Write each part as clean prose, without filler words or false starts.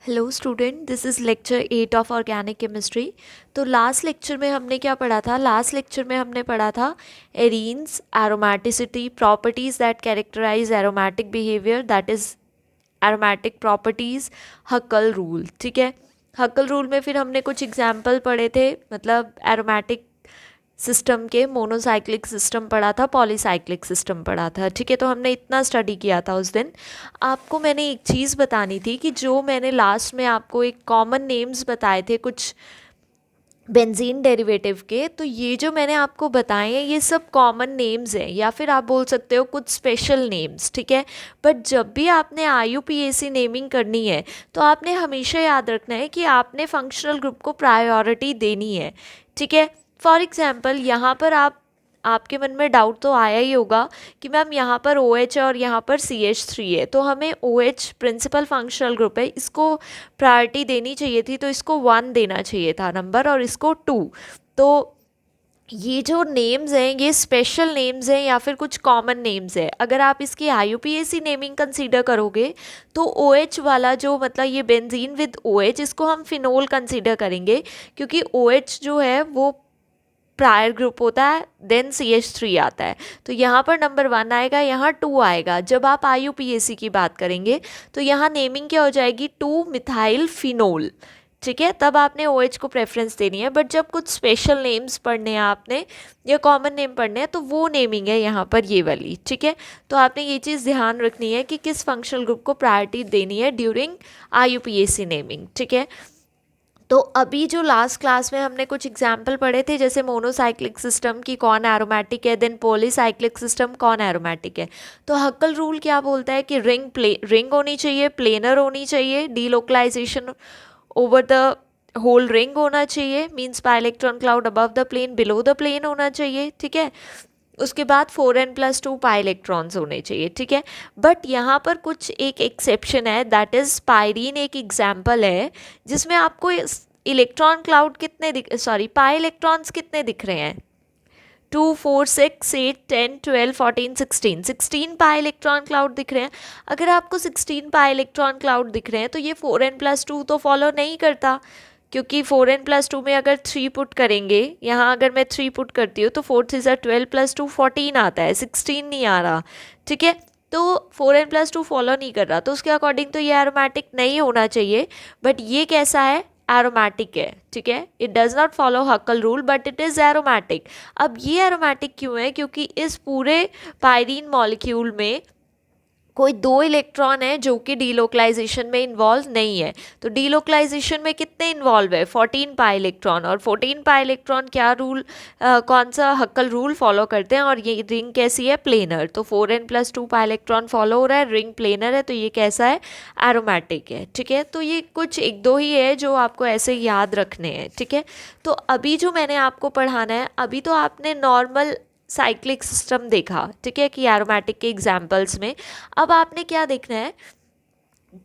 Hello student, this is lecture 8 of organic chemistry. तो last lecture में हमने क्या पढ़ा था? लास्ट लेक्चर में हमने पढ़ा था arenes, aromaticity, properties that characterise aromatic behaviour, that is aromatic properties, Huckel rule. ठीक है, हक्कल रूल में फिर हमने कुछ एग्जाम्पल पढ़े थे, मतलब एरोमेटिक सिस्टम के। मोनोसाइक्लिक सिस्टम पढ़ा था, पॉलीसाइक्लिक सिस्टम पढ़ा था। ठीक है, तो हमने इतना स्टडी किया था उस दिन। आपको मैंने एक चीज़ बतानी थी कि जो मैंने लास्ट में आपको एक कॉमन नेम्स बताए थे कुछ बेंजीन डेरिवेटिव के, तो ये जो मैंने आपको बताए हैं ये सब कॉमन नेम्स हैं, या फिर आप बोल सकते हो कुछ स्पेशल नेम्स। ठीक है, बट जब भी आपने IUPAC नेमिंग करनी है तो आपने हमेशा याद रखना है कि आपने फंक्शनल ग्रुप को प्रायोरिटी देनी है। ठीक है, फॉर एग्जाम्पल यहाँ पर आपके मन में डाउट तो आया ही होगा कि मैम यहाँ पर OH है और यहाँ पर CH3 है, तो हमें OH प्रिंसिपल फंक्शनल ग्रुप है, इसको प्रायोरिटी देनी चाहिए थी, तो इसको 1 देना चाहिए था नंबर और इसको 2। तो ये जो नेम्स हैं ये स्पेशल नेम्स हैं या फिर कुछ कॉमन नेम्स हैं। अगर आप इसकी IUPAC नेमिंग कंसीडर करोगे तो OH वाला जो, मतलब ये बेंजीन विद OH, इसको हम फिनोल कंसीडर करेंगे, क्योंकि OH जो है वो प्रायर ग्रुप होता है, देन CH3 आता है। तो यहाँ पर नंबर 1 आएगा, यहाँ 2 आएगा। जब आप IUPAC की बात करेंगे तो यहाँ नेमिंग क्या हो जाएगी? 2 मिथाइल फिनोल। ठीक है, तब आपने OH को प्रेफरेंस देनी है। बट जब कुछ स्पेशल नेम्स पढ़ने हैं आपने या कॉमन नेम पढ़ने हैं तो वो नेमिंग है यहाँ पर ये वाली। ठीक है, तो आपने ये चीज़ ध्यान रखनी है कि किस फंक्शनल ग्रुप को प्रायोरिटी देनी है ड्यूरिंग IUPAC नेमिंग। ठीक है, तो अभी जो लास्ट क्लास में हमने कुछ एग्जाम्पल पढ़े थे, जैसे मोनोसाइक्लिक सिस्टम की कौन एरोमेटिक है, देन पॉलीसाइक्लिक सिस्टम कौन एरोमेटिक है। तो हक्कल रूल क्या बोलता है कि रिंग होनी चाहिए, प्लेनर होनी चाहिए, delocalisation over the whole ring होना चाहिए, means pi electron cloud above the plane, below the plane होना चाहिए। ठीक है, उसके बाद 4n+2 पाई इलेक्ट्रॉन्स होने चाहिए। ठीक है, बट यहाँ पर कुछ एक एक्सेप्शन है, दैट इज पायरीन एक एग्जाम्पल है जिसमें आपको इलेक्ट्रॉन क्लाउड कितने पाई इलेक्ट्रॉन्स कितने दिख रहे हैं? 2, 4, 6, 8, 10, 12, 14, 16 पाई इलेक्ट्रॉन क्लाउड दिख रहे हैं। अगर आपको 16 पाई इलेक्ट्रॉन क्लाउड दिख रहे हैं तो ये 4n+2 तो फॉलो नहीं करता, क्योंकि 4n+2 में अगर 3 पुट करेंगे, यहाँ अगर मैं 3 पुट करती हूँ तो 4 3 12+2 14 आता है, 16 नहीं आ रहा। ठीक है, तो 4n+2 फॉलो नहीं कर रहा, तो उसके अकॉर्डिंग तो ये एरोमेटिक नहीं होना चाहिए। बट ये कैसा है? एरोमेटिक है। ठीक है, it does not follow Huckel rule but it is aromatic. अब ये एरोमेटिक क्यों है? क्योंकि इस पूरे पायरीन मॉलिक्यूल में कोई 2 इलेक्ट्रॉन है जो कि डीलोकलाइजेशन में इन्वॉल्व नहीं है। तो डीलोकलाइजेशन में कितने इन्वॉल्व है? 14 पाई इलेक्ट्रॉन। और 14 पाई इलेक्ट्रॉन क्या रूल, कौन सा हक्कल रूल फॉलो करते हैं? और ये रिंग कैसी है? प्लेनर। तो 4n+2 पाई इलेक्ट्रॉन फॉलो हो रहा है, रिंग प्लेनर है, तो ये कैसा है? एरोमेटिक है। ठीक है, तो ये कुछ एक दो ही है जो आपको ऐसे याद रखने हैं। ठीक है, तो अभी जो मैंने आपको पढ़ाना है, अभी तो आपने नॉर्मल साइक्लिक सिस्टम देखा, ठीक है, कि एरोमेटिक के एग्जाम्पल्स में। अब आपने क्या देखना है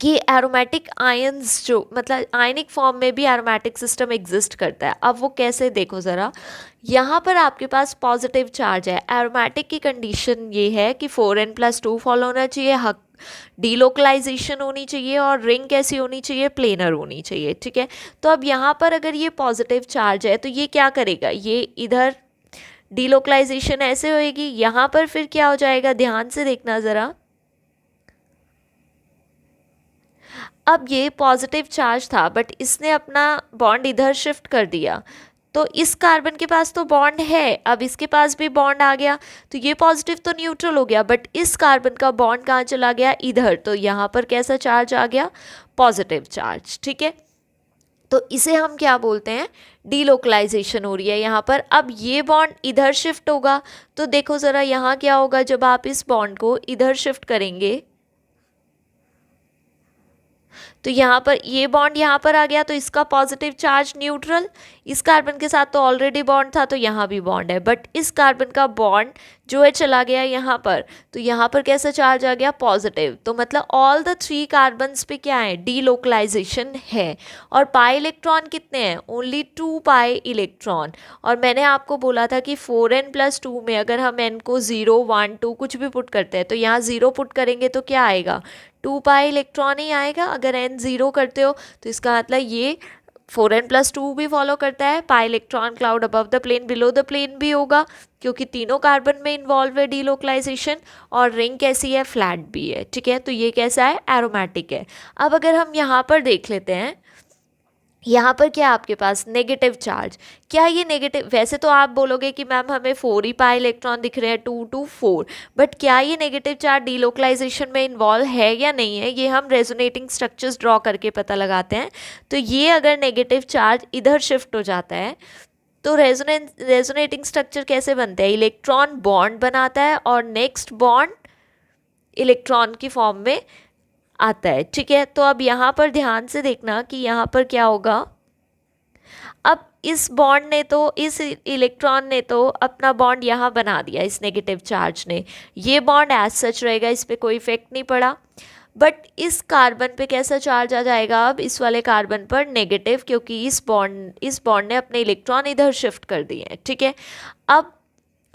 कि एरोमेटिक आयंस, जो मतलब आयनिक फॉर्म में भी एरोमेटिक सिस्टम एग्जिस्ट करता है। अब वो कैसे, देखो ज़रा। यहाँ पर आपके पास पॉजिटिव चार्ज है। एरोमेटिक की कंडीशन ये है कि 4n+2 फॉलो होना चाहिए, हक डीलोकलाइजेशन होनी चाहिए, और रिंग कैसी होनी चाहिए? प्लेनर होनी चाहिए। ठीक है, तो अब यहाँ पर अगर ये पॉजिटिव चार्ज है तो ये क्या करेगा? ये इधर डीलोकलाइजेशन ऐसे होएगी, यहाँ पर फिर क्या हो जाएगा? ध्यान से देखना ज़रा। अब ये पॉजिटिव चार्ज था बट इसने अपना बॉन्ड इधर शिफ्ट कर दिया, तो इस कार्बन के पास तो बॉन्ड है, अब इसके पास भी बॉन्ड आ गया, तो ये पॉजिटिव तो न्यूट्रल हो गया, बट इस कार्बन का बॉन्ड कहाँ चला गया? इधर। तो यहाँ पर कैसा चार्ज आ गया? Positive charge. ठीक है, तो इसे हम क्या बोलते हैं? डीलोकलाइजेशन हो रही है यहाँ पर। अब ये बॉन्ड इधर शिफ्ट होगा, तो देखो ज़रा यहाँ क्या होगा जब आप इस बॉन्ड को इधर शिफ्ट करेंगे, तो यहाँ पर ये बॉन्ड यहाँ पर आ गया, तो इसका पॉजिटिव चार्ज न्यूट्रल, इस कार्बन के साथ तो ऑलरेडी बॉन्ड था तो यहाँ भी बॉन्ड है, बट इस कार्बन का बॉन्ड जो है चला गया यहाँ पर, तो यहाँ पर कैसा चार्ज आ गया? पॉजिटिव। तो मतलब ऑल द 3 कार्बन्स पे क्या है? डीलोकलाइजेशन है। और पाई इलेक्ट्रॉन कितने हैं? ओनली 2 पाई इलेक्ट्रॉन। और मैंने आपको बोला था कि 4n+2 में अगर हम n को 0, 1, 2 कुछ भी पुट करते हैं तो यहाँ 0 पुट करेंगे तो क्या आएगा? 2 पाई इलेक्ट्रॉन ही आएगा। अगर n 0 करते हो तो इसका मतलब ये 4n+2 भी फॉलो करता है। Pi electron cloud above the plane below the plane भी होगा, क्योंकि तीनों कार्बन में इन्वॉल्व है डीलोकलाइजेशन। और रिंग कैसी है, फ्लैट भी है, ठीक है। तो ये कैसा है, एरोमेटिक है। अब अगर हम यहाँ पर देख लेते हैं, यहाँ पर क्या आपके पास नेगेटिव चार्ज, क्या ये नेगेटिव, वैसे तो आप बोलोगे कि मैम हमें 4 ही पाई इलेक्ट्रॉन दिख रहे हैं, 2 to 4, बट क्या ये नेगेटिव चार्ज डीलोकलाइजेशन में इन्वॉल्व है या नहीं है, ये हम रेजोनेटिंग स्ट्रक्चर्स ड्रॉ करके पता लगाते हैं। तो ये अगर नेगेटिव चार्ज इधर शिफ्ट हो जाता है तो रेजोनेटिंग स्ट्रक्चर कैसे बनते हैं, इलेक्ट्रॉन बॉन्ड बनाता है और नेक्स्ट बॉन्ड इलेक्ट्रॉन की फॉर्म में आता है, ठीक है। तो अब यहाँ पर ध्यान से देखना कि यहाँ पर क्या होगा। अब इस बॉन्ड ने तो, इस इलेक्ट्रॉन ने तो अपना बॉन्ड यहाँ बना दिया, इस नेगेटिव चार्ज ने, ये बॉन्ड एज सच रहेगा, इस पर कोई इफेक्ट नहीं पड़ा। बट इस कार्बन पे कैसा चार्ज आ जाएगा, अब इस वाले कार्बन पर नेगेटिव, क्योंकि इस बॉन्ड ने अपने इलेक्ट्रॉन इधर शिफ्ट कर दिए हैं, ठीक है। अब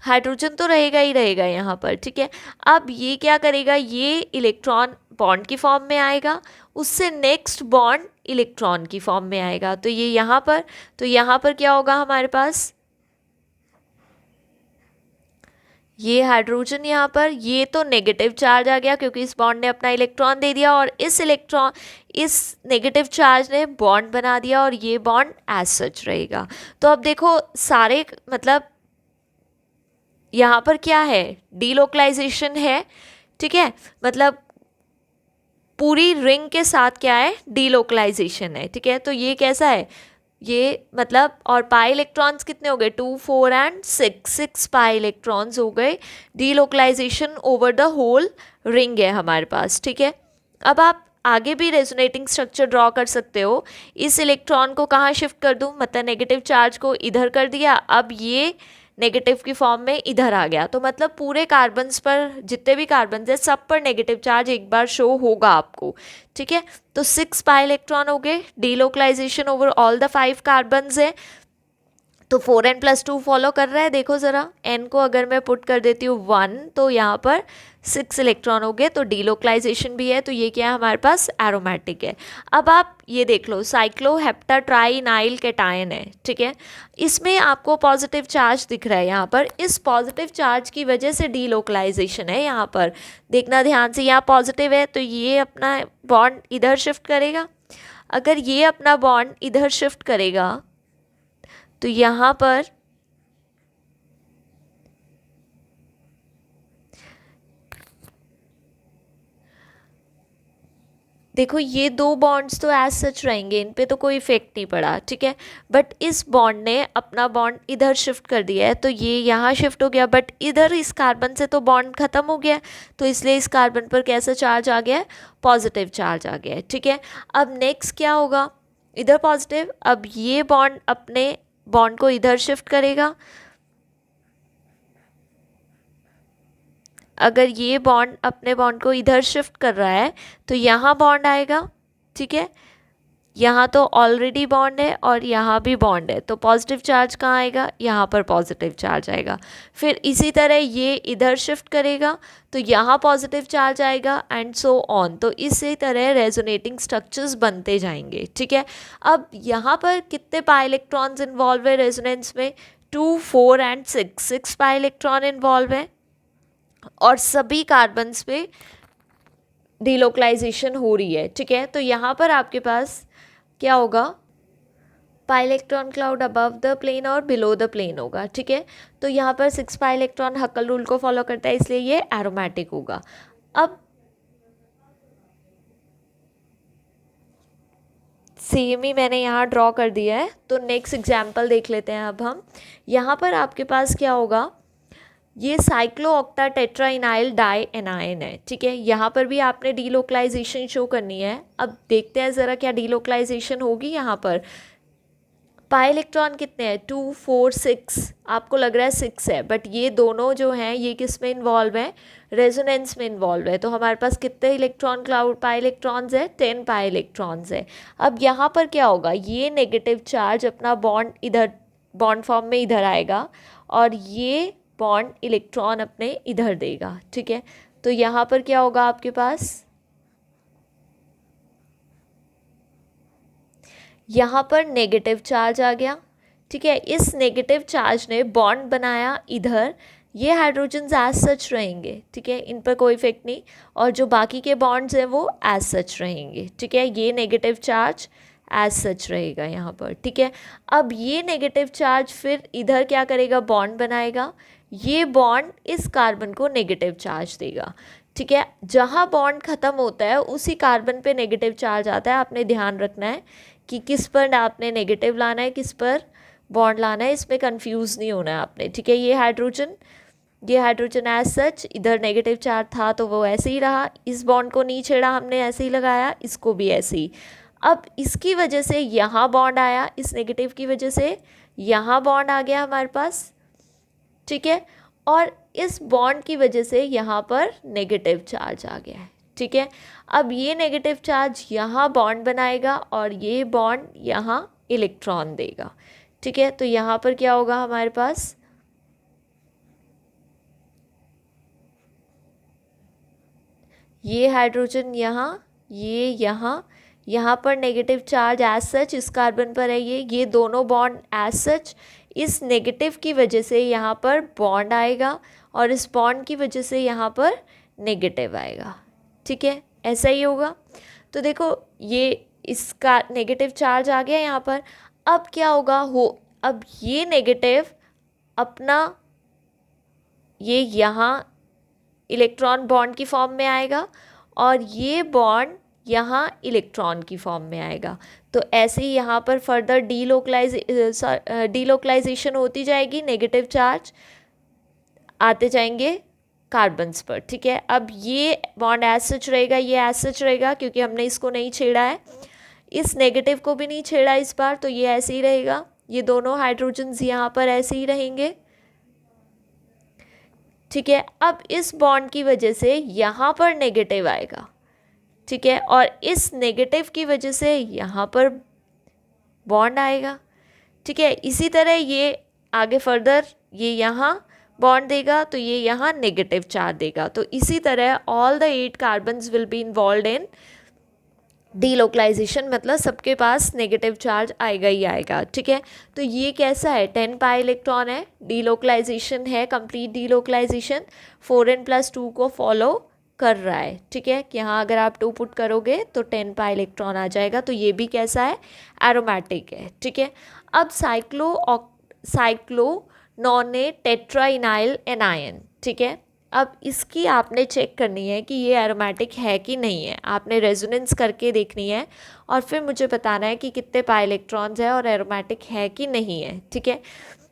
हाइड्रोजन तो रहेगा ही रहेगा यहाँ पर, ठीक है। अब ये क्या करेगा, ये इलेक्ट्रॉन बॉन्ड की फॉर्म में आएगा, उससे नेक्स्ट बॉन्ड इलेक्ट्रॉन की फॉर्म में आएगा, तो ये यहाँ पर, तो यहाँ पर क्या होगा हमारे पास, ये हाइड्रोजन यहाँ पर, ये तो नेगेटिव चार्ज आ गया क्योंकि इस बॉन्ड ने अपना इलेक्ट्रॉन दे दिया, और इस नेगेटिव चार्ज ने बॉन्ड बना दिया, और ये बॉन्ड एज सच रहेगा। तो अब देखो सारे, मतलब यहाँ पर क्या है, डीलोकलाइजेशन है, ठीक है, मतलब पूरी रिंग के साथ क्या है, डीलोकलाइजेशन है, ठीक है। तो ये कैसा है, ये मतलब, और पाई इलेक्ट्रॉन्स कितने हो गए, 2, 4 एंड 6 पाई इलेक्ट्रॉन्स हो गए। Delocalisation over the whole ring है हमारे पास, ठीक है। अब आप आगे भी रेजोनेटिंग स्ट्रक्चर ड्रॉ कर सकते हो। इस इलेक्ट्रॉन को कहाँ शिफ्ट कर दूँ, मतलब नेगेटिव चार्ज को इधर कर दिया, अब ये नेगेटिव की फॉर्म में इधर आ गया, तो मतलब पूरे कार्बन्स पर, जितने भी कार्बन्स है सब पर नेगेटिव चार्ज एक बार शो होगा आपको, ठीक है। तो 6 पाई इलेक्ट्रॉन हो गए, delocalisation over all the 5 carbons है, तो 4n+2 फॉलो कर रहा है। देखो ज़रा, n को अगर मैं पुट कर देती हूँ 1, तो यहाँ पर 6 इलेक्ट्रॉन हो गए, तो डीलोकलाइजेशन भी है, तो ये क्या है हमारे पास, एरोमेटिक है। अब आप ये देख लो, साइक्लोहेप्टाट्राइनाइल कैटायन है, ठीक है। इसमें आपको पॉजिटिव चार्ज दिख रहा है यहाँ पर, इस पॉजिटिव चार्ज की वजह से डीलोकलाइजेशन है। यहाँ पर देखना ध्यान से, यहाँ पॉजिटिव है तो ये अपना बॉन्ड इधर शिफ्ट करेगा, अगर ये अपना बॉन्ड इधर शिफ्ट करेगा तो यहाँ पर देखो, ये 2 बॉन्ड्स तो एज सच रहेंगे, इन पे तो कोई इफेक्ट नहीं पड़ा, ठीक है। बट इस बॉन्ड ने अपना बॉन्ड इधर शिफ्ट कर दिया है, तो ये यहाँ शिफ्ट हो गया, बट इधर इस कार्बन से तो बॉन्ड खत्म हो गया, तो इसलिए इस कार्बन पर कैसा चार्ज आ गया है, पॉजिटिव चार्ज आ गया है, ठीक है। अब नेक्स्ट क्या होगा, इधर पॉजिटिव, अब ये बॉन्ड अपने बॉन्ड को इधर शिफ्ट करेगा, अगर ये बॉन्ड अपने बॉन्ड को इधर शिफ्ट कर रहा है तो यहाँ बॉन्ड आएगा, ठीक है। यहाँ तो ऑलरेडी बॉन्ड है और यहाँ भी बॉन्ड है, तो पॉजिटिव चार्ज कहाँ आएगा, यहाँ पर पॉजिटिव चार्ज आएगा। फिर इसी तरह ये इधर शिफ्ट करेगा तो यहाँ पॉजिटिव चार्ज आएगा, एंड सो ऑन। तो इसी तरह रेजोनेटिंग स्ट्रक्चर्स बनते जाएंगे, ठीक है। अब यहाँ पर कितने पाई इलेक्ट्रॉन्स इन्वॉल्व है रेजोनेंस में, 2, 4 एंड 6 पाई इलेक्ट्रॉन इन्वॉल्व है, और सभी कार्बन्स पे डीलोकलाइजेशन हो रही है, ठीक है। तो यहाँ पर आपके पास क्या होगा, pi electron cloud above the plane और बिलो द प्लेन होगा, ठीक है। तो यहाँ पर 6 पाई इलेक्ट्रॉन हक्कल रूल को फॉलो करता है, इसलिए ये एरोमेटिक होगा। अब सेम ही मैंने यहाँ ड्रॉ कर दिया है, तो नेक्स्ट एग्जाम्पल देख लेते हैं। अब हम यहाँ पर आपके पास क्या होगा, ये साइक्लोऑक्टाटेट्राइनाइल डाई एनायन है, ठीक है। यहाँ पर भी आपने डीलोकलाइजेशन शो करनी है। अब देखते हैं ज़रा क्या डीलोकलाइजेशन होगी। यहाँ पर पाई इलेक्ट्रॉन कितने हैं, 2, 4, 6, आपको लग रहा है 6 है, बट ये दोनों जो हैं ये किस में इन्वॉल्व है, रेजोनेंस में इन्वॉल्व है। तो हमारे पास कितने इलेक्ट्रॉन क्लाउड पाई इलेक्ट्रॉन्स है, 10 पाई इलेक्ट्रॉन्स है। अब यहाँ पर क्या होगा, ये नेगेटिव चार्ज अपना बॉन्ड इधर, बॉन्ड फॉर्म में इधर आएगा, और ये बॉन्ड इलेक्ट्रॉन अपने इधर देगा, ठीक है। तो यहाँ पर क्या होगा आपके पास, यहाँ पर नेगेटिव चार्ज आ गया, ठीक है। इस नेगेटिव चार्ज ने बॉन्ड बनाया इधर, ये हाइड्रोजन्स एज सच रहेंगे, ठीक है, इन पर कोई इफेक्ट नहीं, और जो बाकी के बॉन्ड्स हैं वो एज सच रहेंगे, ठीक है। ये नेगेटिव चार्ज एज सच रहेगा यहाँ पर, ठीक है। अब ये नेगेटिव चार्ज फिर इधर क्या करेगा, बॉन्ड बनाएगा, ये बॉन्ड इस कार्बन को नेगेटिव चार्ज देगा, ठीक है। जहाँ बॉन्ड ख़त्म होता है उसी कार्बन पे नेगेटिव चार्ज आता है, आपने ध्यान रखना है कि किस पर आपने नेगेटिव लाना है, किस पर बॉन्ड लाना है, इसमें कंफ्यूज नहीं होना है आपने, ठीक है। ये हाइड्रोजन एज सच इधर नेगेटिव चार्ज था तो वो ऐसे ही रहा, इस बॉन्ड को नहीं छेड़ा हमने, ऐसे ही लगाया, इसको भी ऐसे ही। अब इसकी वजह से यहाँ बॉन्ड आया, इस नेगेटिव की वजह से यहाँ बॉन्ड आ गया हमारे पास, ठीक है, और इस बॉन्ड की वजह से यहाँ पर नेगेटिव चार्ज आ गया है, ठीक है। अब ये नेगेटिव चार्ज यहाँ बॉन्ड बनाएगा और ये बॉन्ड यहाँ इलेक्ट्रॉन देगा, ठीक है। तो यहाँ पर क्या होगा हमारे पास, ये हाइड्रोजन यहाँ, ये यहाँ पर नेगेटिव चार्ज एज सच इस कार्बन पर है, ये दोनों बॉन्ड एज सच, इस नेगेटिव की वजह से यहाँ पर बॉन्ड आएगा और इस बॉन्ड की वजह से यहाँ पर नेगेटिव आएगा, ठीक है, ऐसा ही होगा। तो देखो ये इसका नेगेटिव चार्ज आ गया यहाँ पर, अब क्या होगा, अब ये नेगेटिव अपना ये यहाँ इलेक्ट्रॉन बॉन्ड की फॉर्म में आएगा और ये बॉन्ड यहाँ इलेक्ट्रॉन की फॉर्म में आएगा। तो ऐसे ही यहाँ पर फर्दर डीलोकलाइजेशन होती जाएगी, नेगेटिव चार्ज आते जाएंगे कार्बन्स पर, ठीक है। अब ये बॉन्ड एज सच रहेगा, ये एज सच रहेगा क्योंकि हमने इसको नहीं छेड़ा है, इस नेगेटिव को भी नहीं छेड़ा इस बार, तो ये ऐसे ही रहेगा, ये दोनों हाइड्रोजन्स यहाँ पर ऐसे ही रहेंगे, ठीक है। अब इस बॉन्ड की वजह से यहाँ पर नेगेटिव आएगा, ठीक है, और इस नेगेटिव की वजह से यहाँ पर बॉन्ड आएगा, ठीक है। इसी तरह ये आगे फर्दर ये यहाँ बॉन्ड देगा तो ये यहाँ नेगेटिव चार्ज देगा, तो इसी तरह all the 8 carbons will be involve in delocalisation, मतलब सबके पास नेगेटिव चार्ज आएगा ही आएगा, ठीक है। तो ये कैसा है, 10 पाई इलेक्ट्रॉन है, डीलोकलाइजेशन है, कंप्लीट डीलोकलाइजेशन 4n+2 को फॉलो कर रहा है, ठीक है। यहाँ अगर आप 2 पुट करोगे तो 10 पाई इलेक्ट्रॉन आ जाएगा, तो ये भी कैसा है, एरोमेटिक है, ठीक है। अब साइक्लोनोने टेट्राइनाइल एनायन, ठीक है। अब इसकी आपने चेक करनी है कि ये एरोमेटिक है कि नहीं है, आपने रेजोनेंस करके देखनी है और फिर मुझे बताना है कि कितने पाई इलेक्ट्रॉन्स है और एरोमेटिक है कि नहीं है, ठीक है।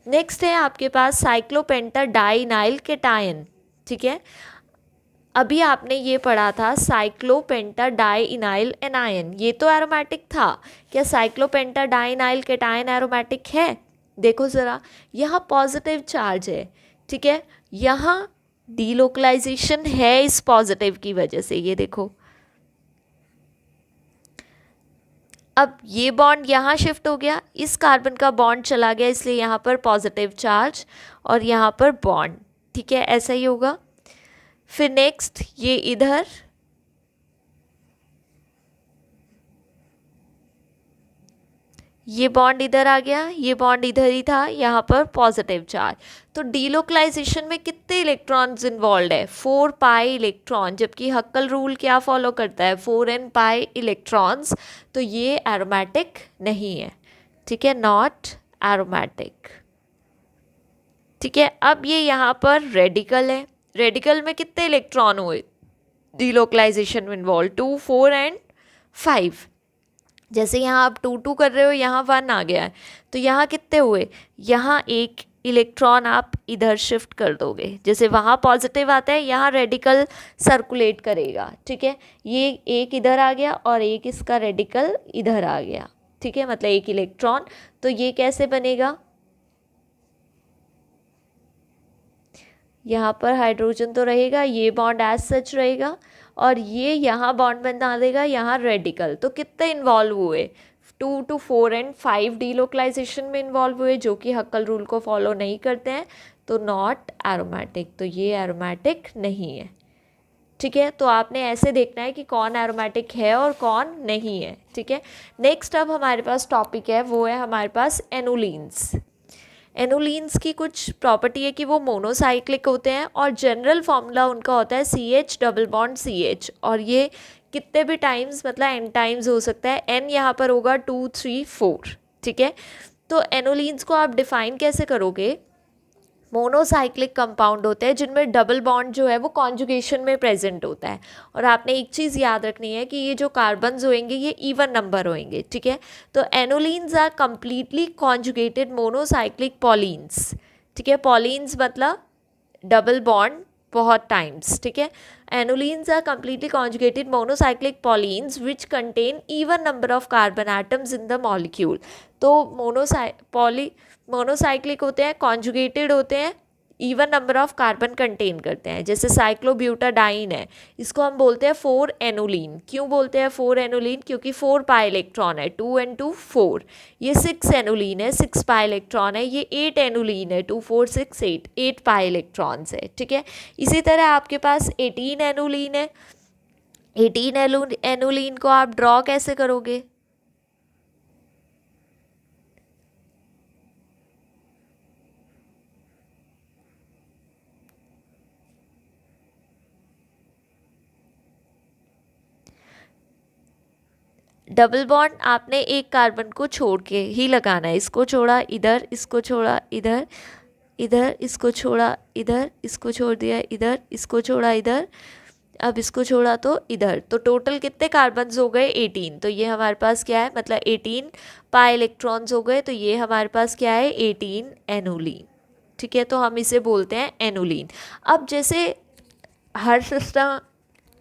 नेक्स्ट है आपके पास साइक्लोपेंटा डाइनाइल केटायन, ठीक है। अभी आपने ये पढ़ा था साइक्लोपेंटा डाइनाइल एनायन, ये तो एरोमेटिक था, क्या साइक्लोपेंटा डाइनाइल केटायन एरोमेटिक है, देखो ज़रा, यहाँ पॉजिटिव चार्ज है, ठीक है, यहाँ डीलोकलाइजेशन है इस पॉजिटिव की वजह से, ये देखो अब ये बॉन्ड यहाँ शिफ्ट हो गया, इस कार्बन का बॉन्ड चला गया, इसलिए यहाँ पर पॉजिटिव चार्ज और यहाँ पर बॉन्ड, ठीक है, ऐसा ही होगा। फिर नेक्स्ट ये इधर, ये बॉन्ड इधर आ गया, ये बॉन्ड इधर ही था, यहाँ पर पॉजिटिव चार्ज, तो डीलोकलाइजेशन में कितने इलेक्ट्रॉन्स इन्वॉल्व है, 4 पाई इलेक्ट्रॉन, जबकि हक्कल रूल क्या फॉलो करता है, 4n पाई इलेक्ट्रॉन्स, तो ये एरोमेटिक नहीं है, ठीक है, नॉट एरोमेटिक, ठीक है। अब ये यहाँ पर रेडिकल है, रेडिकल में कितने इलेक्ट्रॉन हुए डीलोकलाइजेशन में इन्वॉल्व, 2, 4 एंड 5, जैसे यहाँ आप 2, 2 कर रहे हो, यहाँ 1 आ गया है, तो यहाँ कितने हुए, यहाँ एक इलेक्ट्रॉन आप इधर शिफ्ट कर दोगे, जैसे वहाँ पॉजिटिव आता है यहाँ रेडिकल सर्कुलेट करेगा, ठीक है, ये एक इधर आ गया और एक इसका रेडिकल इधर आ गया, ठीक है, मतलब एक इलेक्ट्रॉन, तो ये कैसे बनेगा, यहाँ पर हाइड्रोजन तो रहेगा, ये बॉन्ड एज सच रहेगा और ये यहाँ बॉन्ड बना देगा, यहाँ रेडिकल, तो कितने इन्वॉल्व हुए, 2 to 4 एंड 5 डीलोकलाइजेशन में इन्वॉल्व हुए, जो कि हक्कल रूल को फॉलो नहीं करते हैं, तो नॉट एरोमेटिक, तो ये एरोमेटिक नहीं है, ठीक है, तो आपने ऐसे देखना है कि कौन एरोमेटिक है और कौन नहीं है। ठीक है, नेक्स्ट अब हमारे पास टॉपिक है, वो है हमारे पास एनोलिन्स। एनोलिन्स की कुछ प्रॉपर्टी है कि वो मोनोसाइक्लिक होते हैं और जनरल फॉर्मूला उनका होता है CH डबल बॉन्ड CH, और ये कितने भी टाइम्स मतलब n टाइम्स हो सकता है, n यहाँ पर होगा 2 3 4। ठीक है, तो एनोलिन्स को आप डिफाइन कैसे करोगे? मोनोसाइक्लिक कंपाउंड होते हैं जिनमें डबल बॉन्ड जो है वो कॉन्जुगेशन में प्रेजेंट होता है, और आपने एक चीज़ याद रखनी है कि ये जो कार्बन्स होंगे ये इवन नंबर होंगे। ठीक है, तो एनोलिन्स आर कंप्लीटली कॉन्जुगेटेड मोनोसाइक्लिक पॉलीन्स। ठीक है, पॉलीन्स मतलब डबल बॉन्ड बहुत टाइम्स। ठीक है, annulenes are completely conjugated monocyclic polyenes which contain even number of carbon atoms in the molecule. तो मोनोसाइक्लिक होते हैं, कॉन्जुगेटेड होते हैं, even number of carbon contain करते हैं। जैसे साइक्लोब्यूटाडाइन है, इसको हम बोलते हैं 4 एनोलिन। क्यों बोलते हैं 4 एनोलिन? क्योंकि 4 पाई इलेक्ट्रॉन है, 2 and 2 4। ये 6 एनोलिन है, 6 पाई इलेक्ट्रॉन है। ये 8 एनोलिन है, 2 4 6 8 पाई इलेक्ट्रॉन्स है। ठीक है, इसी तरह आपके पास 18 एनोलिन है। 18 एनोलिन को आप ड्रॉ कैसे करोगे? डबल बॉन्ड आपने एक कार्बन को छोड़ के ही लगाना है। इसको छोड़ा इधर, इसको छोड़ा इधर, इधर इसको छोड़ा इधर, इसको छोड़ दिया इधर, इसको छोड़ा इधर, अब इसको छोड़ा तो इधर। तो टोटल कितने कार्बन्स हो गए? 18। तो ये हमारे पास क्या है, मतलब 18 पाई इलेक्ट्रॉन्स हो गए। तो ये हमारे पास क्या है? 18 एनोलिन। ठीक है, तो हम इसे बोलते हैं एनोलिन। अब जैसे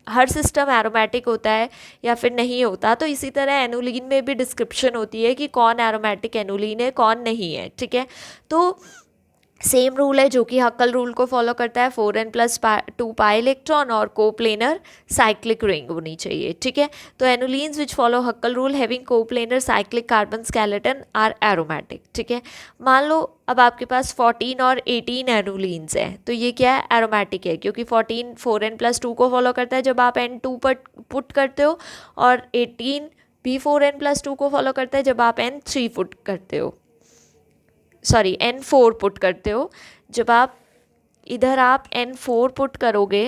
हर सिस्टम एरोमेटिक होता है या फिर नहीं होता, तो इसी तरह एनोलिन में भी डिस्क्रिप्शन होती है कि कौन एरोमेटिक एनोलिन है कौन नहीं है। ठीक है, तो सेम रूल है जो कि हक्कल रूल को फॉलो करता है, 4n+2 पाई इलेक्ट्रॉन और कोप्लेनर साइक्लिक रिंग होनी चाहिए। ठीक है, तो annulenes which follow Huckel rule having coplanar cyclic carbon skeleton are aromatic. ठीक है, मान लो अब आपके पास 14 और 18 एनोलिन्स हैं, तो ये क्या है? एरोमेटिक है, क्योंकि 14 4n+2 को फॉलो करता है जब आप n2 पर पुट करते हो, और 18 भी 4n+2 को फॉलो करता है जब आप n3 पुट करते हो, सॉरी n4 पुट करते हो। जब आप इधर आप n4 पुट करोगे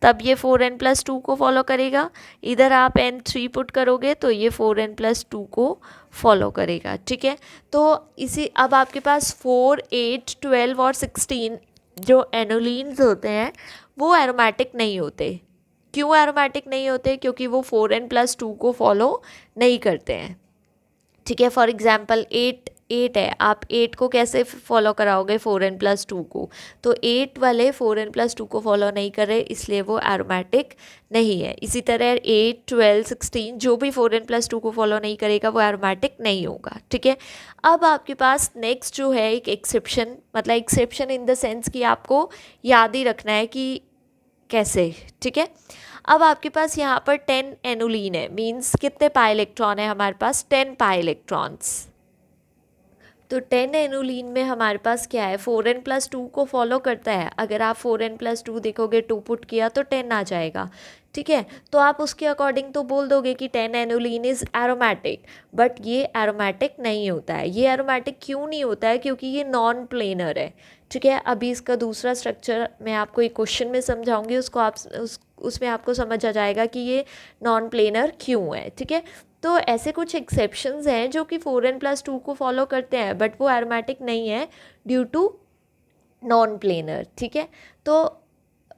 तब ये 4n+2 को फॉलो करेगा, इधर आप n3 पुट करोगे तो ये 4n+2 को फॉलो करेगा। ठीक है, तो इसी अब आपके पास 4 8 12 और 16 जो एनोलिन्स होते हैं वो एरोमेटिक नहीं होते। क्यों एरोमेटिक नहीं होते? क्योंकि वो 4n+2 को फॉलो नहीं करते हैं। ठीक है, फॉर एग्जाम्पल 8 है, आप 8 को कैसे फॉलो कराओगे? 4n+2 को। तो 8 वाले 4n+2 को फॉलो नहीं कर रहे, इसलिए वो एरोमेटिक नहीं है। इसी तरह 8 12 16 जो भी 4n+2 को फॉलो नहीं करेगा वो एरोमेटिक नहीं होगा। ठीक है, अब आपके पास नेक्स्ट जो है एक एक्सेप्शन, मतलब एक्सेप्शन इन द सेंस कि आपको याद ही रखना है कि कैसे। ठीक है, अब आपके पास यहाँ पर 10 एनोलिन है, मीन्स कितने पाई इलेक्ट्रॉन है हमारे पास? 10 पाई इलेक्ट्रॉन्स। तो 10 एनोलिन में हमारे पास क्या है? 4n+2 को फॉलो करता है। अगर आप 4n+2 देखोगे, 2 पुट किया तो 10 आ जाएगा। ठीक है, तो आप उसके अकॉर्डिंग तो बोल दोगे कि 10 एनोलिन इज़ एरोमेटिक, बट ये एरोमेटिक नहीं होता है। ये एरोमेटिक क्यों नहीं होता है? क्योंकि ये नॉन प्लेनर है। ठीक है, अभी इसका दूसरा स्ट्रक्चर मैं आपको एक क्वेश्चन में समझाऊंगी, उसको आप उसमें आपको समझ आ जाएगा कि ये नॉन प्लेनर क्यों है। ठीक है, तो ऐसे कुछ एक्सेप्शंस हैं जो कि 4n+2 को फॉलो करते हैं बट वो एरोमेटिक नहीं है ड्यू टू नॉन प्लेनर। ठीक है, तो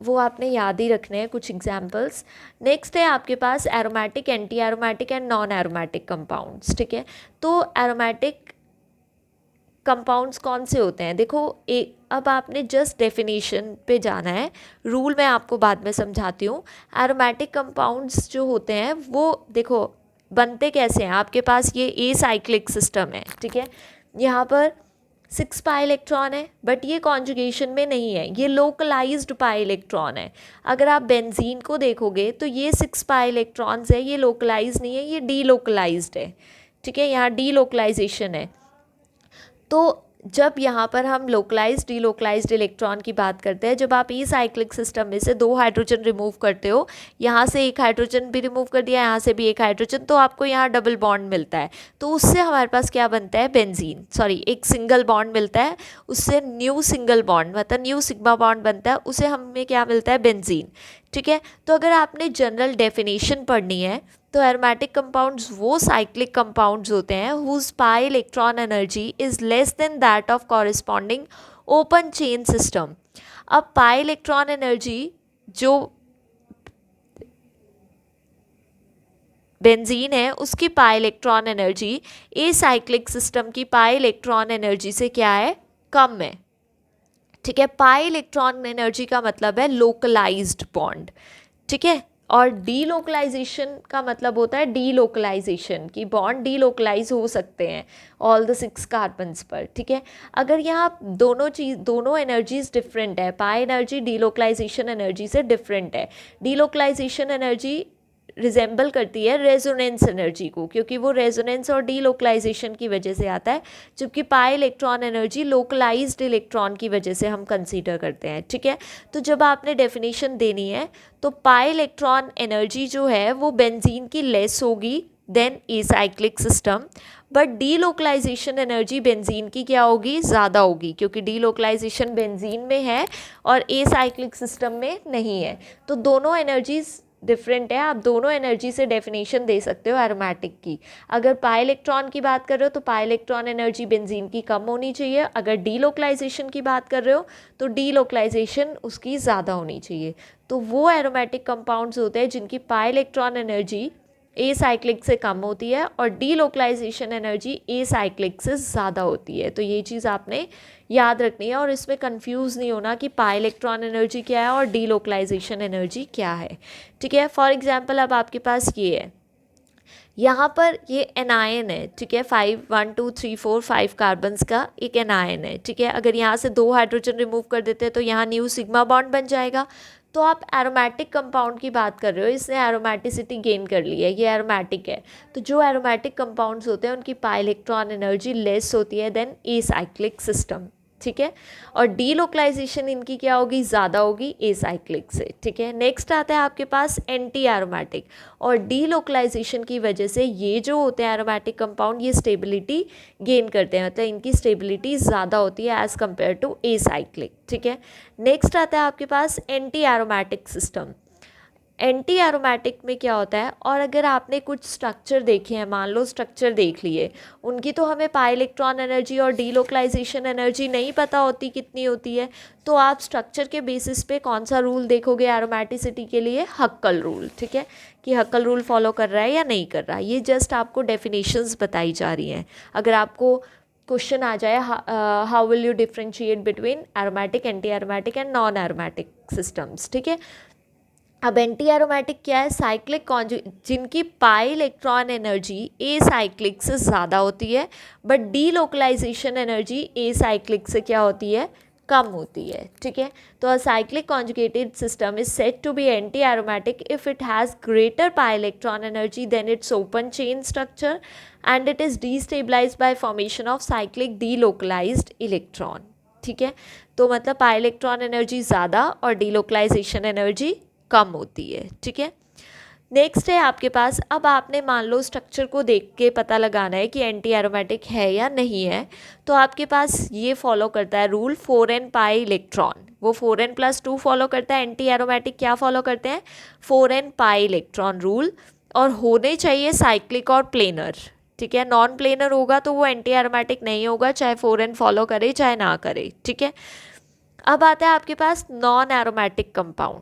वो आपने याद ही रखने हैं कुछ एग्जाम्पल्स। नेक्स्ट है आपके पास aromatic, anti aromatic and non aromatic compounds. ठीक है, तो एरोमेटिक कंपाउंड्स कौन से होते हैं? देखो अब आपने जस्ट डेफिनेशन पे जाना है, रूल मैं आपको बाद में समझाती हूँ। एरोमेटिक कंपाउंड्स जो होते हैं वो देखो बनते कैसे हैं। आपके पास ये ए साइक्लिक सिस्टम है। ठीक है, यहाँ पर 6 पाई इलेक्ट्रॉन है बट ये कॉन्जुगेशन में नहीं है, ये लोकलाइज्ड पाई इलेक्ट्रॉन है। अगर आप बेंजीन को देखोगे तो ये 6 पाई इलेक्ट्रॉन्स है, ये लोकलाइज नहीं है, ये डी लोकलाइज्ड है। ठीक है, यहाँ डी लोकलाइजेशन है। तो जब यहाँ पर हम लोकलाइज्ड डीलोकलाइज्ड इलेक्ट्रॉन की बात करते हैं, जब आप ई साइक्लिक सिस्टम में से 2 हाइड्रोजन रिमूव करते हो, यहाँ से एक हाइड्रोजन भी रिमूव कर दिया, यहाँ से भी एक हाइड्रोजन, तो आपको यहाँ डबल बॉन्ड मिलता है। तो उससे हमारे पास क्या बनता है, बेंजीन, सॉरी एक सिंगल बॉन्ड मिलता है, उससे न्यू सिंगल बॉन्ड मतलब न्यू सिग्मा बॉन्ड बनता है, उसे हमें क्या मिलता है, बेंजीन। ठीक है, तो अगर आपने जनरल डेफिनेशन पढ़नी है तो एरोमेटिक कंपाउंड्स वो साइक्लिक कंपाउंड्स होते हैं whose pi electron energy is less than that of corresponding open chain system. अब पाई इलेक्ट्रॉन एनर्जी जो बेंजीन है उसकी pi electron energy acyclic system की पाई इलेक्ट्रॉन एनर्जी से क्या है, कम है। ठीक है, पाई इलेक्ट्रॉन एनर्जी का मतलब है लोकलाइज्ड बॉन्ड। ठीक है, और डीलोकलाइजेशन का मतलब होता है डीलोकलाइजेशन, की बॉन्ड डीलोकलाइज हो सकते हैं ऑल द 6 कार्बन्स पर। ठीक है, अगर यहाँ दोनों एनर्जीज डिफरेंट है, पाई एनर्जी डीलोकलाइजेशन एनर्जी से डिफरेंट है। डीलोकलाइजेशन एनर्जी रिजेंबल करती है रेजोनेंस एनर्जी को, क्योंकि वो रेजोनेंस और डीलोकलाइजेशन की वजह से आता है, जबकि pi electron energy localised electron की वजह से हम कंसीडर करते हैं। ठीक है, तो जब आपने डेफिनेशन देनी है तो पाई इलेक्ट्रॉन एनर्जी जो है वो बेंजीन की लेस होगी than acyclic system, but delocalisation energy benzene की क्या होगी, ज़्यादा होगी, क्योंकि डीलोकलाइजेशन बेंजीन में है और ए साइक्लिक सिस्टम में नहीं है। तो दोनों एनर्जीज डिफरेंट है, आप दोनों एनर्जी से डेफिनेशन दे सकते हो एरोमेटिक की। अगर पाई इलेक्ट्रॉन की बात कर रहे हो तो पाई इलेक्ट्रॉन एनर्जी बेंजीन की कम होनी चाहिए, अगर डीलोकलाइजेशन की बात कर रहे हो तो डीलोकलाइजेशन उसकी ज़्यादा होनी चाहिए। तो वो एरोमेटिक कंपाउंड्स होते हैं जिनकी पाई इलेक्ट्रॉन एनर्जी ए साइक्लिक से कम होती है और डीलोकलाइजेशन एनर्जी ए साइक्लिक से ज़्यादा होती है। तो ये चीज़ आपने याद रखनी है और इसमें कंफ्यूज नहीं होना कि पाई इलेक्ट्रॉन एनर्जी क्या है और डीलोकलाइजेशन एनर्जी क्या है। ठीक है, फॉर एग्जांपल अब आपके पास ये है, यहाँ पर ये एनायन है। ठीक है, 1 2 3 4 5 कार्बन्स का एक एनायन है। ठीक है, अगर यहाँ से 2 हाइड्रोजन रिमूव कर देते हैं तो यहाँ न्यू सिग्मा बॉन्ड बन जाएगा। तो आप एरोमेटिक कंपाउंड की बात कर रहे हो, इसने एरोमेटिसिटी गेन कर ली है, ये एरोमेटिक है। तो जो एरोमेटिक कंपाउंड्स होते हैं उनकी पाई इलेक्ट्रॉन एनर्जी लेस होती है देन ए साइक्लिक सिस्टम। ठीक है, और डीलोकलाइजेशन इनकी क्या होगी, ज़्यादा होगी ए साइक्लिक से। ठीक है, नेक्स्ट आता है आपके पास एंटी एरोमेटिक, और डीलोकलाइजेशन की वजह से ये जो होते हैं एरोमेटिक कंपाउंड ये स्टेबिलिटी गेन करते हैं, मतलब इनकी स्टेबिलिटी ज़्यादा होती है as compare to acyclic. ठीक है, नेक्स्ट आता है आपके पास एंटी एरोमेटिक सिस्टम। एंटी एरोमेटिक में क्या होता है, और अगर आपने कुछ स्ट्रक्चर देखे हैं, मान लो स्ट्रक्चर देख लिए, उनकी तो हमें पाई इलेक्ट्रॉन एनर्जी और डीलोकलाइजेशन एनर्जी नहीं पता होती कितनी होती है, तो आप स्ट्रक्चर के बेसिस पे कौन सा रूल देखोगे एरोमेटिसिटी के लिए, हक्कल रूल। ठीक है, कि हक्कल रूल फॉलो कर रहा है या नहीं कर रहा है, ये जस्ट आपको डेफिनेशंस बताई जा रही हैं। अगर आपको क्वेश्चन आ जाए how will you differentiate between aromatic, anti aromatic and non aromatic systems. ठीक है, अब एंटी एरोमेटिक क्या है, साइक्लिक जिनकी पाई इलेक्ट्रॉन एनर्जी ए साइक्लिक से ज़्यादा होती है, but delocalisation energy a cyclic से क्या होती है, कम होती है। ठीक है, तो a cyclic conjugated system is said to be anti aromatic if it has greater pi electron energy than its open chain structure and it is destabilized by formation of cyclic delocalized electron. ठीक है, तो मतलब पाई electron energy ज़्यादा और delocalization energy कम होती है। ठीक है, नेक्स्ट है आपके पास, अब आपने मान लो स्ट्रक्चर को देख के पता लगाना है कि एंटी एरोमेटिक है या नहीं है, तो आपके पास ये फॉलो करता है रूल 4n पाई इलेक्ट्रॉन, वो 4n+2 फॉलो करता है। एंटी एरोमेटिक क्या फॉलो करते हैं, 4n पाई इलेक्ट्रॉन रूल, और होने चाहिए साइक्लिक और प्लेनर। ठीक है, नॉन प्लेनर होगा तो वो एंटी एरोमेटिक नहीं होगा, चाहे 4n फॉलो करे चाहे ना करे। ठीक है, अब आता है आपके पास non aromatic compound.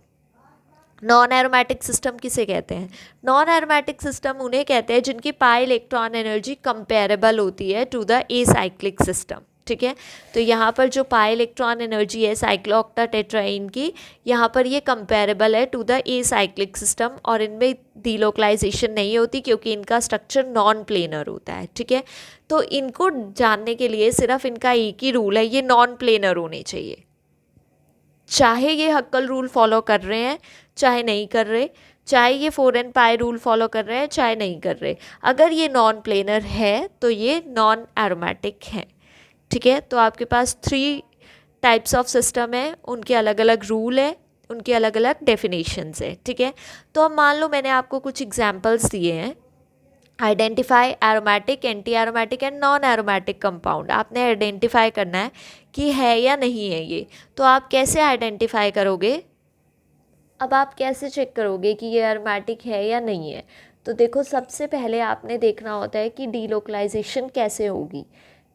Non aromatic system किसे कहते हैं, नॉन एरोमेटिक सिस्टम उन्हें कहते हैं जिनकी पाई इलेक्ट्रॉन एनर्जी कंपेरेबल होती है to the acyclic system. ठीक है, तो यहाँ पर जो पाई इलेक्ट्रॉन एनर्जी है साइक्लोऑक्टाटेट्राईन की, यहाँ पर ये कंपेरेबल है to the acyclic system, और इनमें डीलोकलाइजेशन नहीं होती क्योंकि इनका स्ट्रक्चर नॉन प्लेनर होता है। ठीक है, तो इनको जानने के लिए सिर्फ इनका एक ही रूल है, ये नॉन प्लेनर होने चाहिए, चाहे ये हक्कल रूल फॉलो कर रहे हैं चाहे नहीं कर रहे, चाहे ये 4n पाई रूल फॉलो कर रहे हैं चाहे नहीं कर रहे, अगर ये नॉन प्लेनर है तो ये नॉन एरोमेटिक हैं। ठीक है। तो आपके पास 3 टाइप्स ऑफ सिस्टम है, उनके अलग अलग रूल है, उनके अलग अलग डेफिनेशंस है, ठीक है। तो अब मान लो मैंने आपको कुछ एग्जांपल्स दिए हैं, identify aromatic, anti aromatic and non aromatic compound. आपने आइडेंटिफाई करना है कि है या नहीं है ये। तो आप कैसे आइडेंटिफाई करोगे, अब आप कैसे चेक करोगे कि ये एरोमेटिक है या नहीं है? तो देखो, सबसे पहले आपने देखना होता है कि डीलोकलाइजेशन कैसे होगी,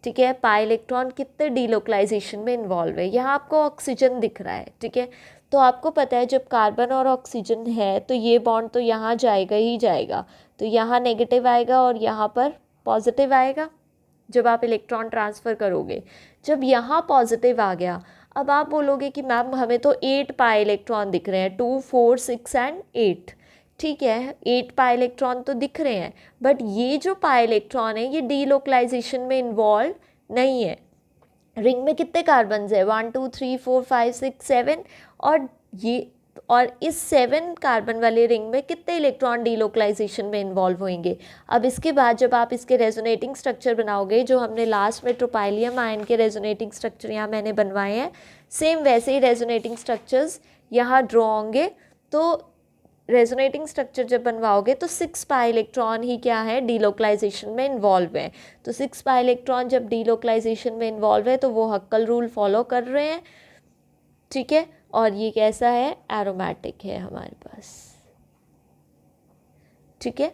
ठीक है। पाई इलेक्ट्रॉन कितने डीलोकलाइजेशन में इन्वॉल्व है। यहाँ आपको ऑक्सीजन दिख रहा है, ठीक है। तो आपको पता है जब कार्बन और ऑक्सीजन है तो ये बॉन्ड तो यहाँ जाएगा ही जाएगा, तो यहाँ नेगेटिव आएगा और यहाँ पर पॉजिटिव आएगा जब आप इलेक्ट्रॉन ट्रांसफ़र करोगे। जब यहाँ पॉजिटिव आ गया, अब आप बोलोगे कि मैम हमें तो 8 पाई इलेक्ट्रॉन दिख रहे हैं, 2 4 6 एंड 8, ठीक है, 8 पाई इलेक्ट्रॉन तो दिख रहे हैं, बट ये जो पाई इलेक्ट्रॉन है ये डीलोकलाइजेशन में इन्वॉल्व नहीं है। रिंग में कितने कार्बन्स है, 1 2 3 4 5 6 7, और इस 7 कार्बन वाले रिंग में कितने इलेक्ट्रॉन डीलोकलाइजेशन में इन्वॉल्व होंगे। अब इसके बाद जब आप इसके रेजोनेटिंग स्ट्रक्चर बनाओगे, जो हमने लास्ट में ट्रोपाइलियम आयन के रेजोनेटिंग स्ट्रक्चर यहाँ मैंने बनवाए हैं, सेम वैसे ही रेजोनेटिंग स्ट्रक्चर्स यहाँ ड्रॉ होंगे। तो रेजोनेटिंग स्ट्रक्चर जब बनवाओगे तो 6 पाई इलेक्ट्रॉन ही क्या है, डीलोकलाइजेशन में इन्वॉल्व है। तो 6 पाई इलेक्ट्रॉन जब डीलोकलाइजेशन में इन्वॉल्व है तो वो हक्कल रूल फॉलो कर रहे हैं, ठीक है। और ये कैसा है, एरोमेटिक है हमारे पास, ठीक है।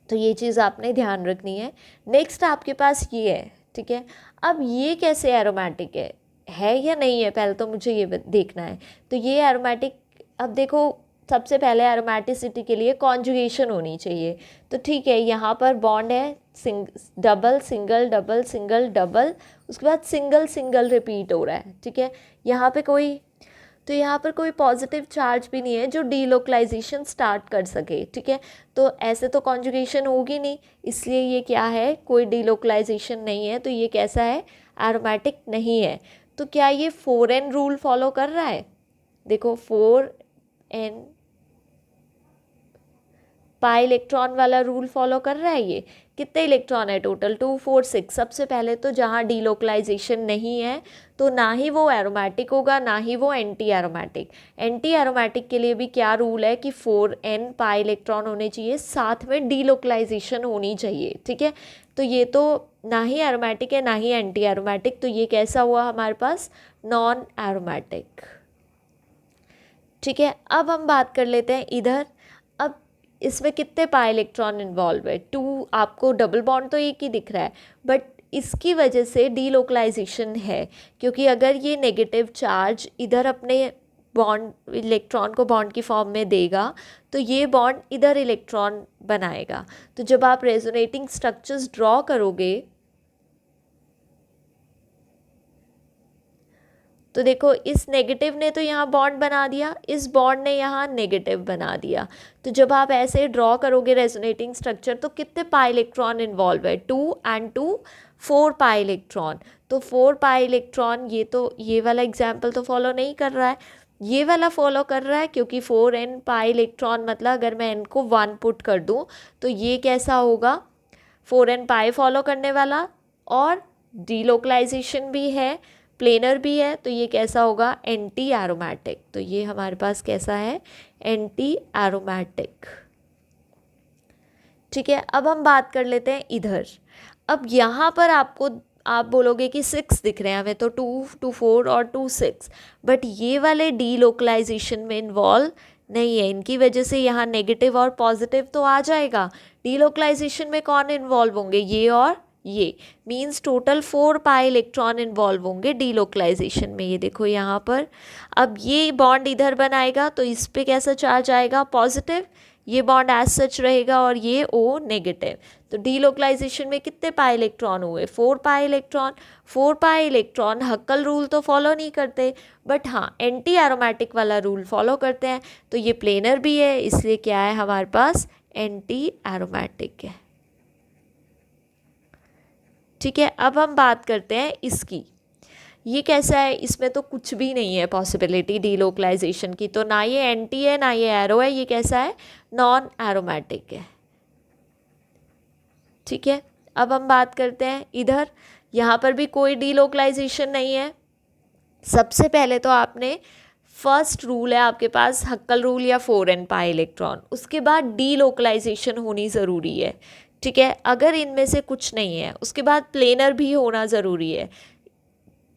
तो ये चीज़ आपने ध्यान रखनी है। नेक्स्ट आपके पास ये है, ठीक है। अब ये कैसे एरोमेटिक है या नहीं है, पहले तो मुझे ये देखना है। तो ये एरोमेटिक, अब देखो सबसे पहले एरोमेटिसिटी के लिए कॉन्जुगेशन होनी चाहिए। तो ठीक है, यहाँ पर बॉन्ड है double single double single double, उसके बाद सिंगल सिंगल रिपीट हो रहा है, ठीक है। यहाँ पे यहाँ पर कोई पॉजिटिव चार्ज भी नहीं है जो डीलोकलाइजेशन स्टार्ट कर सके, ठीक है। तो ऐसे तो कॉन्जुगेशन होगी नहीं, इसलिए ये क्या है, कोई डीलोकलाइजेशन नहीं है, तो ये कैसा है, एरोमेटिक नहीं है। तो क्या ये 4n रूल फॉलो कर रहा है? देखो 4n पाई इलेक्ट्रॉन वाला रूल फॉलो कर रहा है। ये कितने इलेक्ट्रॉन है टोटल, 2 4 6। सबसे पहले तो जहाँ डीलोकलाइजेशन नहीं है तो ना ही वो एरोमेटिक होगा, ना ही वो एंटी एरोमेटिक। एंटी एरोमेटिक के लिए भी क्या रूल है कि 4n पाई इलेक्ट्रॉन होने चाहिए, साथ में डीलोकलाइजेशन होनी चाहिए, ठीक है। तो ये तो ना ही एरोमेटिक है ना ही एंटी एरोमेटिक, तो ये कैसा हुआ हमारे पास, नॉन एरोमेटिक, ठीक है। अब हम बात कर लेते हैं इधर। अब इसमें कितने पाई इलेक्ट्रॉन इन्वॉल्व है, 2। आपको डबल बॉन्ड तो एक ही दिख रहा है, बट इसकी वजह से डीलोकलाइजेशन है, क्योंकि अगर ये नेगेटिव चार्ज इधर अपने बॉन्ड इलेक्ट्रॉन को बॉन्ड की फॉर्म में देगा तो ये बॉन्ड इधर इलेक्ट्रॉन बनाएगा। तो जब आप रेजोनेटिंग स्ट्रक्चर्स ड्रॉ करोगे तो देखो, इस नेगेटिव ने तो यहाँ बॉन्ड बना दिया, इस बॉन्ड ने यहाँ नेगेटिव बना दिया। तो जब आप ऐसे ड्रॉ करोगे रेजोनेटिंग स्ट्रक्चर तो कितने पाई इलेक्ट्रॉन इन्वॉल्व है, 2 and 2 4 पाई इलेक्ट्रॉन। तो 4 पाई इलेक्ट्रॉन, ये वाला एग्जाम्पल तो फॉलो नहीं कर रहा है, ये वाला फॉलो कर रहा है, क्योंकि 4n पाई इलेक्ट्रॉन मतलब अगर मैं n को 1 पुट कर दूँ तो ये कैसा होगा, 4n पाई फॉलो करने वाला, और डीलोकलाइजेशन भी है, प्लेनर भी है, तो ये कैसा होगा, एंटी एरोमेटिक। तो ये हमारे पास कैसा है, एंटी एरोमेटिक, ठीक है। अब हम बात कर लेते हैं इधर। अब यहाँ पर आप बोलोगे कि 6 दिख रहे हैं हमें, तो 2 2 4 और 2 6, बट ये वाले डीलोकलाइजेशन में इन्वॉल्व नहीं है, इनकी वजह से यहाँ नेगेटिव और पॉजिटिव तो आ जाएगा। डीलोकलाइजेशन में कौन इन्वॉल्व होंगे, ये और ये, means total 4 pi electron involve होंगे डीलोकलाइजेशन में। ये देखो यहाँ पर, अब ये बॉन्ड इधर बनाएगा तो इस पे कैसा चार्ज आएगा, पॉजिटिव, ये बॉन्ड एज सच रहेगा और ये O नेगेटिव। तो डीलोकलाइजेशन में कितने पाई इलेक्ट्रॉन हुए, 4 पाई इलेक्ट्रॉन। 4 पाई इलेक्ट्रॉन हक्कल रूल तो फॉलो नहीं करते, बट हाँ एंटी एरोमेटिक वाला रूल फॉलो करते हैं। तो ये प्लेनर भी है, इसलिए क्या है हमारे पास, एंटी एरोमेटिक है, ठीक है। अब हम बात करते हैं इसकी, ये कैसा है, इसमें तो कुछ भी नहीं है पॉसिबिलिटी डीलोकलाइजेशन की, तो ना ये एंटी है ना ये एरो है, ये कैसा है, नॉन एरोमेटिक है, ठीक है। अब हम बात करते हैं इधर, यहाँ पर भी कोई डीलोकलाइजेशन नहीं है। सबसे पहले तो आपने फर्स्ट रूल है आपके पास हक्कल रूल या 4n पाई इलेक्ट्रॉन, उसके बाद डीलोकलाइजेशन होनी ज़रूरी है, ठीक है। अगर इनमें से कुछ नहीं है उसके बाद प्लेनर भी होना ज़रूरी है।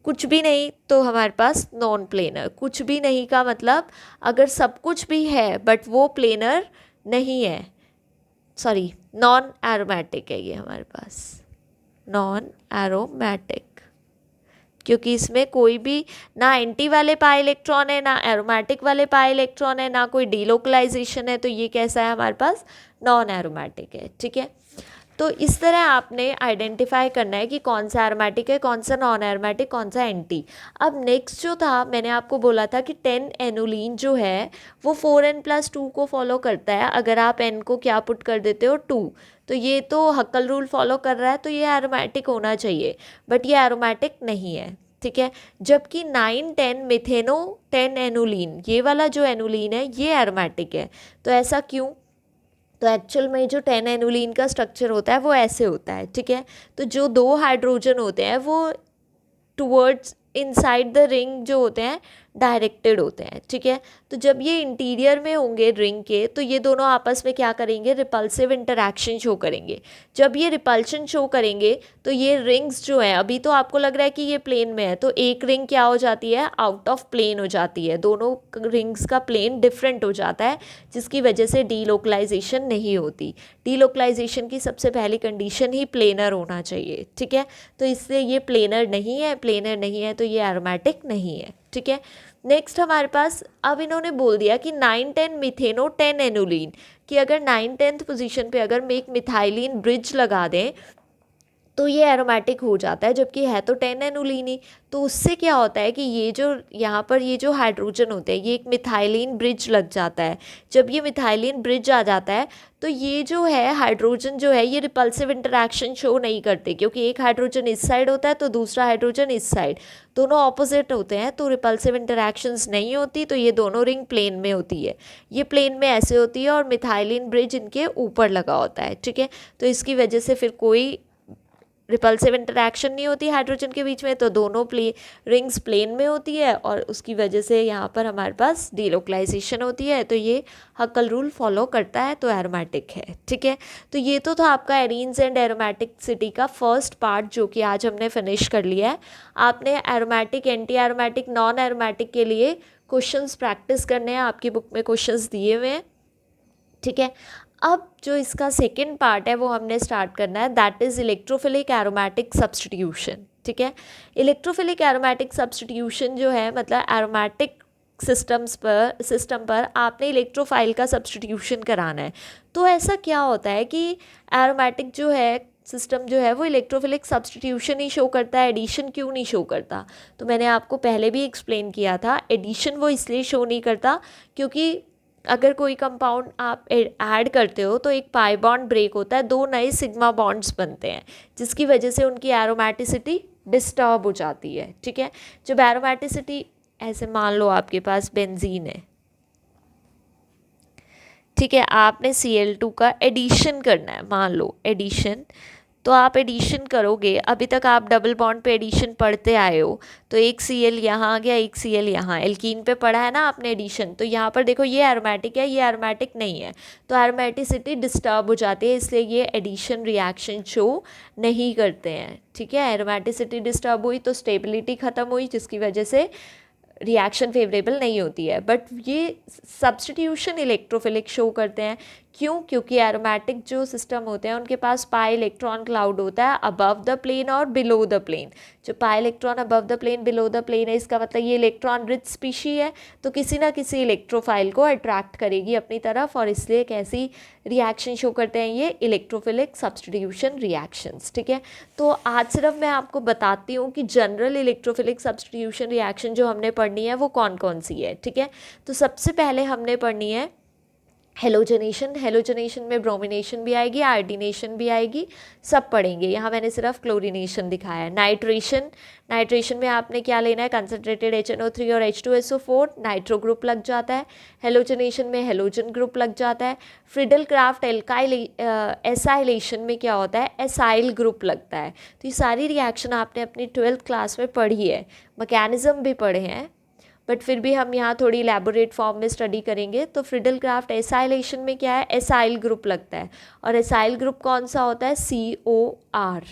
कुछ भी नहीं तो हमारे पास नॉन प्लेनर। कुछ भी नहीं का मतलब अगर सब कुछ भी है बट वो प्लेनर नहीं है, सॉरी नॉन एरोमेटिक है ये हमारे पास, नॉन एरोमेटिक, क्योंकि इसमें कोई भी ना एंटी वाले पाई इलेक्ट्रॉन है ना एरोमेटिक वाले पाई इलेक्ट्रॉन है ना कोई डीलोकलाइजेशन है, तो ये कैसा है हमारे पास नॉन एरोमेटिक है, ठीक है। तो इस तरह आपने आइडेंटिफाई करना है कि कौन सा एरोमेटिक है, कौन सा नॉन एरोमेटिक, कौन सा एंटी। अब नेक्स्ट जो था मैंने आपको बोला था कि 10 एनुलीन जो है वो 4n+2 को फॉलो करता है। अगर आप n को क्या पुट कर देते हो 2, तो ये तो हक्कल रूल फॉलो कर रहा है, तो ये एरोमेटिक होना चाहिए, बट ये एरोमेटिक नहीं है, ठीक है। जबकि 9, 10 मिथेनो 10 एनुलीन, ये वाला जो एनुलीन है ये एरोमेटिक है। तो ऐसा क्यों? तो एक्चुअल में जो 10 एनुलीन का स्ट्रक्चर होता है वो ऐसे होता है, ठीक है। तो जो 2 हाइड्रोजन होते हैं वो टुवर्ड्स इनसाइड द रिंग जो होते हैं डायरेक्टेड होते हैं, ठीक है। तो जब ये इंटीरियर में होंगे रिंग के, तो ये दोनों आपस में क्या करेंगे, रिपल्सिव इंटरैक्शन शो करेंगे। जब ये रिपल्शन शो करेंगे तो ये रिंग्स जो हैं, अभी तो आपको लग रहा है कि ये प्लेन में है, तो एक रिंग क्या हो जाती है, आउट ऑफ प्लेन हो जाती है। दोनों रिंग्स का प्लेन डिफरेंट हो जाता है, जिसकी वजह से डीलोकलाइजेशन नहीं होती। डीलोकलाइजेशन की सबसे पहली कंडीशन ही प्लेनर होना चाहिए, ठीक है। तो इसलिए ये प्लेनर नहीं है, प्लेनर नहीं है तो ये एरोमेटिक नहीं है, ठीक है। नेक्स्ट हमारे पास अब इन्होंने बोल दिया कि 9, 10 मिथेनो 10 एनुलीन, कि अगर 9, 10th पोजीशन पे अगर हम एक मिथाइलिन ब्रिज लगा दें तो ये एरोमेटिक हो जाता है, जबकि है तो 10 एनुलीन ही। तो उससे क्या होता है कि ये जो यहाँ पर ये जो हाइड्रोजन होते हैं ये एक मिथाइलिन ब्रिज लग जाता है। जब ये मिथाइलिन ब्रिज आ जाता है तो ये जो है हाइड्रोजन जो है ये रिपल्सिव इंटरैक्शन शो नहीं करते, क्योंकि एक हाइड्रोजन इस साइड होता है तो दूसरा हाइड्रोजन इस साइड, दोनों ऑपोजिट होते हैं, तो रिपल्सिव इंटरैक्शंस नहीं होती। तो ये दोनों रिंग प्लेन में होती है, ये प्लेन में ऐसे होती है और मिथाइलिन ब्रिज इनके ऊपर लगा होता है, ठीक है। तो इसकी वजह से फिर कोई रिपल्सिव इंटरैक्शन नहीं होती हाइड्रोजन के बीच में, तो दोनों रिंग्स प्लेन में होती है और उसकी वजह से यहाँ पर हमारे पास डीलोकलाइजेशन होती है। तो ये हक्कल रूल फॉलो करता है, तो एरोमेटिक है, ठीक है। तो ये तो था आपका एरीन्स एंड एरोमेटिसिटी का फर्स्ट पार्ट, जो कि आज हमने फिनिश कर लिया है। आपने aromatic, anti aromatic, non aromatic के लिए क्वेश्चंस प्रैक्टिस करने हैं, आपकी बुक में क्वेश्चंस दिए हुए हैं, ठीक है। अब जो इसका सेकेंड पार्ट है वो हमने स्टार्ट करना है, that is electrophilic aromatic substitution, ठीक है। इलेक्ट्रोफिलिक एरोमेटिक सब्स्टिट्यूशन जो है मतलब एरोमेटिक सिस्टम पर आपने इलेक्ट्रोफाइल का सब्स्टिट्यूशन कराना है। तो ऐसा क्या होता है कि एरोमेटिक जो है सिस्टम जो है वो इलेक्ट्रोफिलिक सब्स्टिट्यूशन ही शो करता है, एडिशन क्यों नहीं शो करता? तो मैंने आपको पहले भी एक्सप्लेन किया था, एडिशन वो इसलिए शो नहीं करता क्योंकि अगर कोई कंपाउंड आप ऐड करते हो तो एक पाई बॉन्ड ब्रेक होता है, 2 नए सिग्मा बॉन्ड्स बनते हैं, जिसकी वजह से उनकी एरोमेटिसिटी डिस्टर्ब हो जाती है, ठीक है। जब एरोमेटिसिटी, ऐसे मान लो आपके पास बेंजीन है, ठीक है, आपने Cl2 का एडिशन करना है, मान लो एडिशन, तो आप एडिशन करोगे, अभी तक आप डबल बॉन्ड पे एडिशन पढ़ते आए हो, तो एक Cl यहाँ आ गया, एक Cl यहाँ, एल्कीन पे पढ़ा है ना आपने एडिशन। तो यहाँ पर देखो ये एरोमेटिक है, ये एरोमेटिक नहीं है, तो एरोमेटिसिटी डिस्टर्ब हो जाती है, इसलिए ये एडिशन रिएक्शन शो नहीं करते हैं, ठीक है। एरोमेटिसिटी डिस्टर्ब हुई तो स्टेबिलिटी ख़त्म हुई, जिसकी वजह से रिएक्शन फेवरेबल नहीं होती है। बट ये सब्स्टिट्यूशन इलेक्ट्रोफिलिक शो करते हैं, क्यों? क्योंकि एरोमेटिक जो सिस्टम होते हैं उनके पास पाई इलेक्ट्रॉन क्लाउड होता है अबव द प्लेन और बिलो द प्लेन। जो pi electron above the plane below the plane है, इसका मतलब ये इलेक्ट्रॉन रिच स्पीशी है, तो किसी ना किसी इलेक्ट्रोफाइल को अट्रैक्ट करेगी अपनी तरफ, और इसलिए कैसी रिएक्शन शो करते हैं ये इलेक्ट्रोफिलिक सब्स्टिट्यूशन रिएक्शंस, ठीक है। तो आज सिर्फ मैं आपको बताती हूँ कि जनरल इलेक्ट्रोफिलिक सब्स्टिट्यूशन रिएक्शन जो हमने पढ़नी है वो कौन कौन सी है, ठीक है। तो सबसे पहले हमने पढ़नी है हेलोजनेशन, हेलोजनेशन में ब्रोमिनेशन भी आएगी, आयोडीनेशन भी आएगी, सब पढ़ेंगे। यहाँ मैंने सिर्फ क्लोरीनेशन दिखाया है। नाइट्रेशन, नाइट्रेशन में आपने क्या लेना है, कंसनट्रेटेड HNO3 और H2SO4, नाइट्रो ग्रुप लग जाता है। हेलोजनेशन में हेलोजन ग्रुप लग जाता है। फ्रिडल क्राफ्ट एसाइलेशन में क्या होता है, एसाइल ग्रुप लगता है। तो ये सारी रिएक्शन आपने अपनी 12th क्लास में पढ़ी है, मैकेनिज्म भी पढ़े हैं, बट फिर भी हम यहाँ थोड़ी इलेबोरेट फॉर्म में स्टडी करेंगे। तो फ्रिडल क्राफ्ट एसाइलेशन में क्या है, एसाइल ग्रुप लगता है, और एसाइल ग्रुप कौन सा होता है, COR,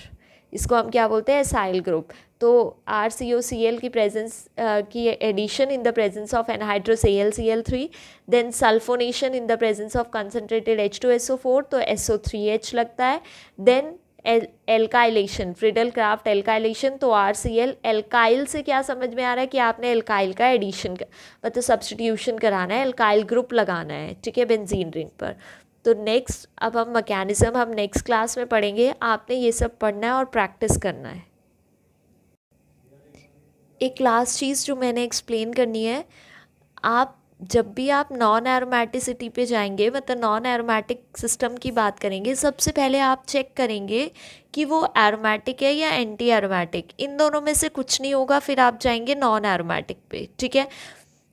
इसको हम क्या बोलते हैं, एसाइल ग्रुप। तो RCOCl की प्रेजेंस की addition in the presence of anhydrous AlCl3, then sulphonation in the presence of concentrated H2SO4, तो SO3H लगता है। Then alkylation, Friedel Crafts alkylation, तो RCl। एल्काइल से क्या समझ में आ रहा है कि आपने एल्काइल का एडिशन मतलब सब्सटीट्यूशन कराना है, एल्काइल ग्रुप लगाना है, ठीक है, बेंजीन रिंग पर। तो नेक्स्ट अब हम मैकेनिज्म हम नेक्स्ट क्लास में पढ़ेंगे। आपने ये सब पढ़ना है और प्रैक्टिस करना है। एक लास्ट चीज़ जो मैंने एक्सप्लेन करनी है, आप जब भी आप नॉन एरोमेटिसिटी पे जाएंगे, मतलब नॉन एरोमेटिक सिस्टम की बात करेंगे, सबसे पहले आप चेक करेंगे कि वो एरोमेटिक है या एंटी एरोमेटिक। इन दोनों में से कुछ नहीं होगा, फिर आप जाएंगे नॉन एरोमेटिक पे, ठीक है।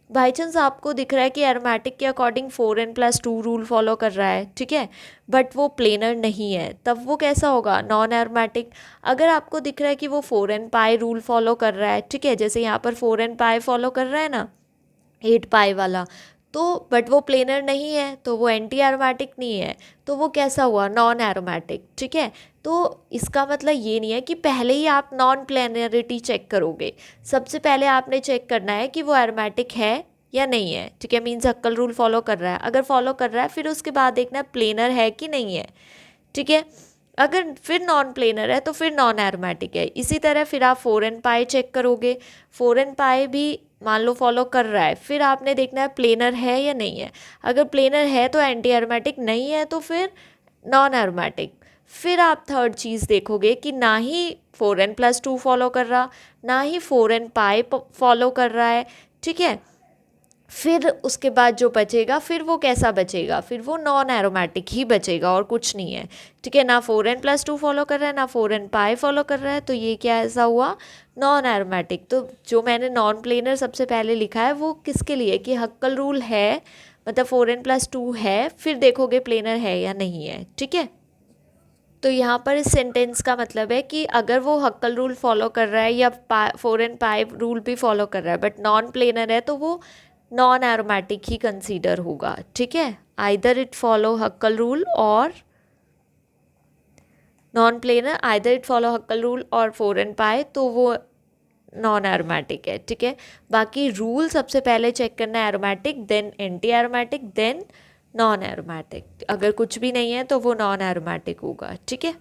बाई चांस आपको दिख रहा है कि एरोमेटिक के अकॉर्डिंग 4n+2 रूल फॉलो कर रहा है, ठीक है, बट वो प्लेनर नहीं है, तब वो कैसा होगा, नॉन एरोमेटिक। अगर आपको दिख रहा है कि वो 4n π रूल फॉलो कर रहा है, ठीक है, जैसे यहाँ पर 4n π फॉलो कर रहा है ना, 8π वाला, तो बट वो प्लेनर नहीं है, तो वो एंटी एरोमेटिक नहीं है, तो वो कैसा हुआ, नॉन एरोमेटिक, ठीक है। तो इसका मतलब ये नहीं है कि पहले ही आप नॉन प्लेनरिटी चेक करोगे। सबसे पहले आपने चेक करना है कि वो एरोमेटिक है या नहीं है, ठीक है, मीन्स हक्कल रूल फॉलो कर रहा है। अगर फॉलो कर रहा है फिर उसके बाद देखना है प्लेनर है कि नहीं है, ठीक है। अगर फिर नॉन प्लेनर है तो फिर नॉन एरोमेटिक है। इसी तरह फिर आप 4n π चेक करोगे, 4n π भी मान लो फॉलो कर रहा है, फिर आपने देखना है प्लेनर है या नहीं है। अगर प्लेनर है तो एंटी एरोमेटिक, नहीं है तो फिर नॉन एरोमेटिक। फिर आप थर्ड चीज़ देखोगे कि ना ही 4n+2 फॉलो कर रहा, ना ही 4n π फॉलो कर रहा है, ठीक है। फिर उसके बाद जो बचेगा फिर वो कैसा बचेगा, फिर वो नॉन एरोमेटिक ही बचेगा और कुछ नहीं है, ठीक है। ना 4n+2 फॉलो कर रहा है, ना 4n π फॉलो कर रहा है, तो ये क्या ऐसा हुआ, नॉन एरोमेटिक। तो जो मैंने नॉन प्लेनर सबसे पहले लिखा है वो किसके लिए, कि हक्कल रूल है, मतलब 4n+2 है, फिर देखोगे प्लेनर है या नहीं है, ठीक है। तो यहाँ पर इस सेंटेंस का मतलब है कि अगर वो हक्कल रूल फॉलो कर रहा है या 4n π रूल भी फॉलो कर रहा है बट नॉन प्लेनर है, तो वो नॉन एरोमेटिक ही कंसीडर होगा, ठीक है। Either it follow Huckel rule और non planar, either it follow Huckel rule और 4n π, तो वो नॉन एरोमेटिक है, ठीक है। बाकी रूल सबसे पहले चेक करना है, aromatic, then anti aromatic, then non aromatic. अगर कुछ भी नहीं है तो वो नॉन एरोमेटिक होगा, ठीक है।